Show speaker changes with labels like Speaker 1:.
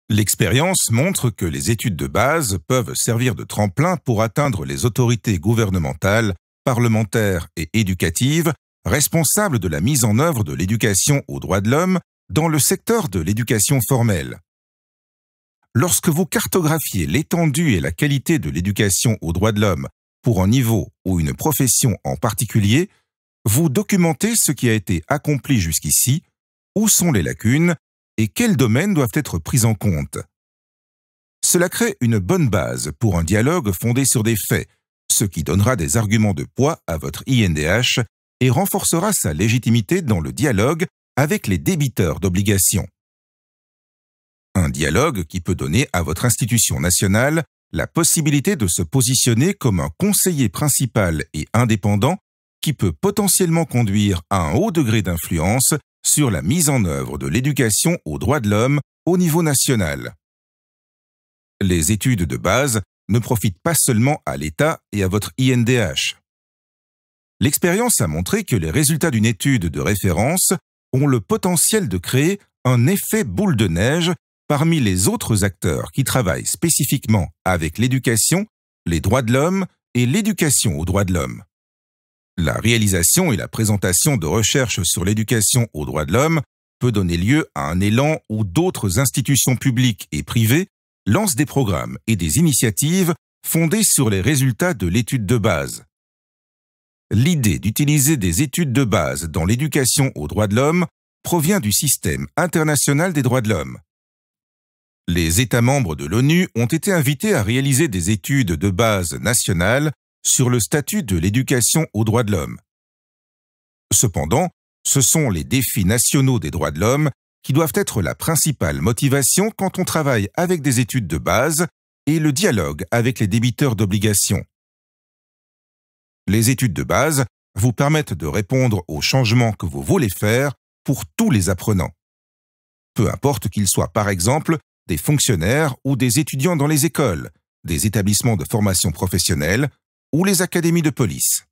Speaker 1: L'expérience montre que les études de base peuvent servir de tremplin pour atteindre les autorités gouvernementales, parlementaires et éducatives responsables de la mise en œuvre de l'éducation aux droits de l'homme dans le secteur de l'éducation formelle. Lorsque vous cartographiez l'étendue et la qualité de l'éducation aux droits de l'homme pour un niveau ou une profession en particulier, vous documentez ce qui a été accompli jusqu'ici, où sont les lacunes et quels domaines doivent être pris en compte. Cela crée une bonne base pour un dialogue fondé sur des faits, ce qui donnera des arguments de poids à votre INDH et renforcera sa légitimité dans le dialogue avec les débiteurs d'obligations. Un dialogue qui peut donner à votre institution nationale la possibilité de se positionner comme un conseiller principal et indépendant qui peut potentiellement conduire à un haut degré d'influence sur la mise en œuvre de l'éducation aux droits de l'homme au niveau national. Les études de base ne profitent pas seulement à l'État et à votre INDH. L'expérience a montré que les résultats d'une étude de référence ont le potentiel de créer un effet boule de neige parmi les autres acteurs qui travaillent spécifiquement avec l'éducation, les droits de l'homme et l'éducation aux droits de l'homme. La réalisation et la présentation de recherches sur l'éducation aux droits de l'homme peut donner lieu à un élan où d'autres institutions publiques et privées lancent des programmes et des initiatives fondées sur les résultats de l'étude de base. L'idée d'utiliser des études de base dans l'éducation aux droits de l'homme provient du système international des droits de l'homme. Les États membres de l'ONU ont été invités à réaliser des études de base nationales sur le statut de l'éducation aux droits de l'homme. Cependant, ce sont les défis nationaux des droits de l'homme qui doivent être la principale motivation quand on travaille avec des études de base et le dialogue avec les débiteurs d'obligations. Les études de base vous permettent de répondre aux changements que vous voulez faire pour tous les apprenants. Peu importe qu'ils soient par exemple des fonctionnaires ou des étudiants dans les écoles, des établissements de formation professionnelle ou les académies de police.